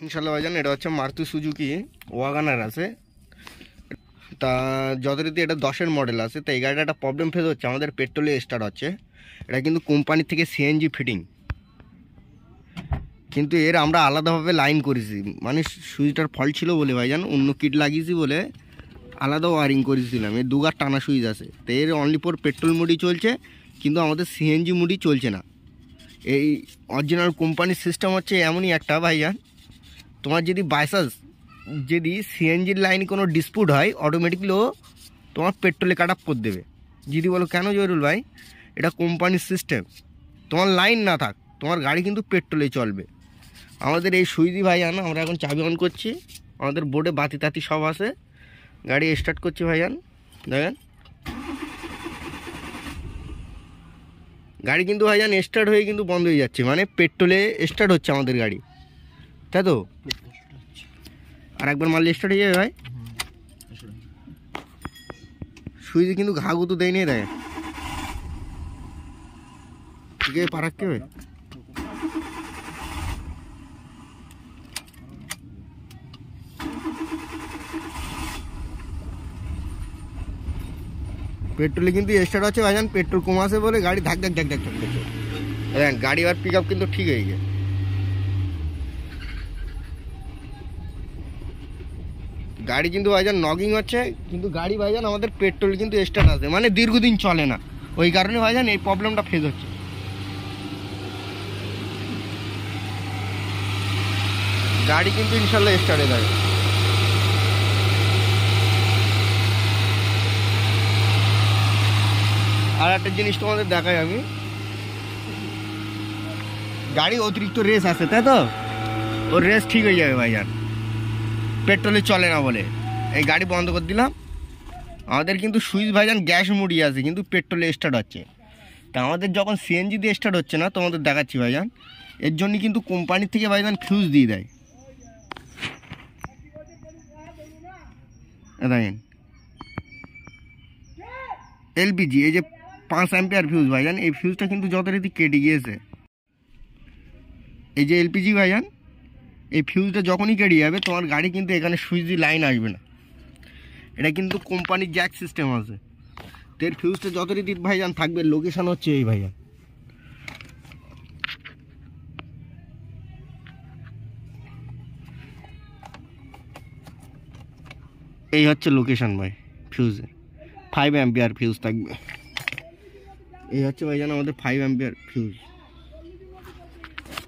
ইনশাল্লাহ ভাইজান এটা হচ্ছে মারুতি সুজুকি ওয়াগনার আছে, তা যথারীতি এটা 10-এর মডেল আছে। তো এই গাড়িটা একটা প্রবলেম ফেস হচ্ছে, আমাদের পেট্রোলে স্টার্ট হচ্ছে। এটা কিন্তু কোম্পানি থেকে সিএনজি ফিটিং, কিন্তু এর আমরা আলাদাভাবে লাইন করেছি, মানে সুইচটার ফল্ট ছিল বলে ভাইজান অন্য কিট লাগিয়েছি বলে আলাদা ওয়ারিং করেছিলাম। এর দুগার টানা সুইচ আছে, তো এর অনলি ফর পেট্রোল মুডি চলছে, কিন্তু আমাদের সিএনজি মুডি চলছে না। এই অরিজিনাল কোম্পানির সিস্টেম হচ্ছে এমনই একটা ভাইজান, তোমার যদি বাইচান্স যদি সিএনজির লাইনে কোনো ডিসপুট হয় অটোমেটিকলি ও তোমার পেট্রোলে কাট আপ করে দেবে। যদি বলো কেন জয়রুল ভাই, এটা কোম্পানির সিস্টেম, তোমার লাইন না থাক তোমার গাড়ি কিন্তু পেট্রোলে চলবে। আমাদের এই সুইদি ভাইজান আমরা এখন চাবি অন করছি, আমাদের বোর্ডে বাতি তাতি সব আছে, গাড়ি স্টার্ট করছি ভাইজান। দেখেন গাড়ি কিন্তু ভাইজান স্টার্ট হয়ে কিন্তু বন্ধ হয়ে যাচ্ছে, মানে পেট্রোলে স্টার্ট হচ্ছে আমাদের গাড়ি, তাই তো? আর একবার মারলে স্টার্ট হয়ে যাবে ভাই। সুইচে কিন্তু ঘাগু তো দেয়নি, দেখেন ঠিক আছে পারাক কে ভাই। পেট্রোলে কিন্তু স্টার্ট হচ্ছে ভাইজান, পেট্রোল কম আছে বলে গাড়ি ধাক ধাক ধাক ধাক ধাক করছে। দেখেন গাড়ি আর পিক আপ কিন্তু ঠিক হয়ে গেছে। গাড়ি কিন্তু ভাইজান নগিং হচ্ছে, কিন্তু গাড়ি ভাইজান আমাদের পেট্রোল কিন্তু স্টার্ট আছে, মানে দীর্ঘদিন চলে না, ওই কারণে ভাইজান এই প্রবলেমটা ফেস হচ্ছে। গাড়ি কিন্তু ইনশাল্লাহ স্টার্ট হয়ে যাবে। আর একটা জিনিস তোমাদের দেখাই আমি, গাড়ি অতিরিক্ত রেস আছে তাই তো, ওর রেস ঠিক হয়ে যাবে ভাইজান, পেট্রোলে চলে না বলে এই গাড়ি বন্ধ করে দিলাম। আমাদের কিন্তু সুইচ ভাইজান গ্যাস মুড়ি আছে, কিন্তু পেট্রোলে স্টার্ট হচ্ছে। তা আমাদের যখন সিএনজি দিয়ে স্টার্ট হচ্ছে না, তোমাদের দেখাচ্ছি ভাইজান, এর জন্য কিন্তু কোম্পানির থেকে ভাইজান ফিউজ দিয়ে দেয়। দেখেন এলপিজি এই যে 5 অ্যাম্পিয়ার ফিউজ ভাইজান, এই ফিউজটা কিন্তু যথারীতি কেটে গিয়েছে। এই যে এলপিজি ভাইজান, এই ফিউজটা যখনই কেটে যাবে তোমার গাড়ি কিন্তু এখানে সুইচ দিয়ে লাইন আসবে না। এটা কিন্তু কোম্পানির জ্যাক সিস্টেম আছে, তো এর ফিউজটা যথারীতি ভাইজান থাকবে। লোকেশন হচ্ছে এই ভাইজান, এই হচ্ছে লোকেশন ভাই ফিউজে, 5 অ্যাম্পিয়ার ফিউজ থাকবে। এই হচ্ছে ভাইজান আমাদের 5 অ্যাম্পিয়ার ফিউজ।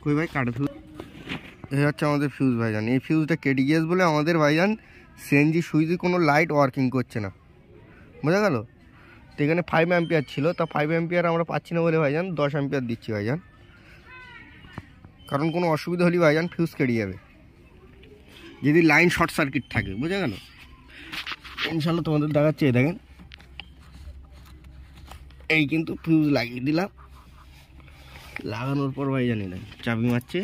কই ভাই কাটা ফিউজ, এই হচ্ছে আমাদের ফিউজ ভাইজান। এই ফিউজটা কেটে গিয়েছে বলে আমাদের ভাইজান সিএনজি সুইচে কোনো লাইট ওয়ার্কিং করছে না, বোঝা গেল? তো এখানে 5 অ্যাম্পিয়ার ছিল, তা 5 অ্যাম্পিয়ার আমরা পাচ্ছি না বলে ভাইজান 10 অ্যাম্পিয়ার দিচ্ছি ভাইজান, কারণ কোনো অসুবিধা হলে ভাইজান ফিউজ কেটে যাবে যদি লাইন শর্ট সার্কিট থাকে, বোঝা গেল? ইনশাল্লাহ তোমাদের দেখাচ্ছি। দেখেন এই কিন্তু ফিউজ লাগিয়ে দিলাম, লাগানোর পর ভাইজান এলাম চাবি মারছে।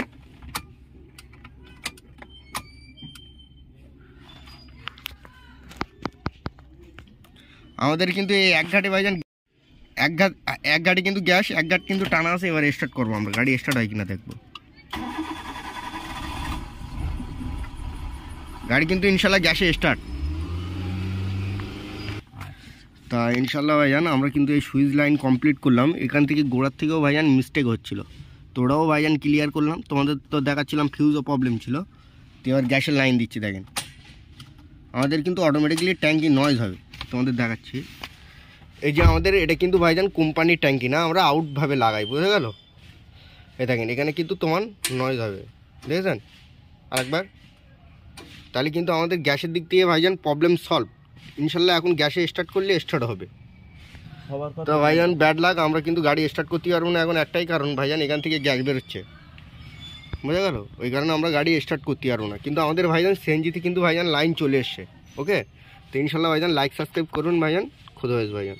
আমাদের কিন্তু এই এক ঘাটে ভাইজান এক ঘাটে কিন্তু গ্যাস, এক ঘাট কিন্তু টানা আছে। এবার স্টার্ট করবো আমরা, গাড়ি স্টার্ট হয় কিনা দেখবো। গাড়ি কিন্তু ইনশাল্লাহ গ্যাসে স্টার্ট। তা ইনশাল্লাহ ভাইজান আমরা কিন্তু এই সুইচ লাইন কমপ্লিট করলাম। এখান থেকে গোড়ার থেকেও ভাইজান মিস্টেক হচ্ছিলো, তো ওটাও ভাইজান ক্লিয়ার করলাম। তোমাদের তো দেখাচ্ছিলাম ফিউজও প্রবলেম ছিল, তো এবার গ্যাসের লাইন দিচ্ছি। দেখেন আমাদের কিন্তু অটোমেটিকলি ট্যাঙ্কি নয়েজ হবে, তোমাদের দেখাচ্ছি। এই যে আমাদের এটা কিন্তু ভাইজান কোম্পানির ট্যাঙ্কি না, আমরা আউটভাবে লাগাই, বুঝে গেল? এই দেখেন এখানে কিন্তু তোমার নয়েজ হবে, দেখেছেন আরেকবার? তাহলে কিন্তু আমাদের গ্যাসের দিক থেকে ভাইজান প্রবলেম সলভ। ইনশাল্লাহ এখন গ্যাসে স্টার্ট করলে স্টার্ট হবে। তো ভাইজান ব্যাড লাক, আমরা কিন্তু গাড়ি স্টার্ট করতে পারবো না এখন একটাই কারণ ভাইজান এখান থেকে গ্যাস বেরোচ্ছে, বোঝা গেল? ওই কারণে আমরা গাড়ি স্টার্ট করতে পারবো না। কিন্তু আমাদের ভাইজান সিএনজিতে কিন্তু ভাইজান লাইন চলে এসছে। ওকে, তো ইনশাল্লাহ ভাইজান লাইক সাবস্ক্রাইব করুন ভাইজান, খুদা হাফেজ ভাইজান।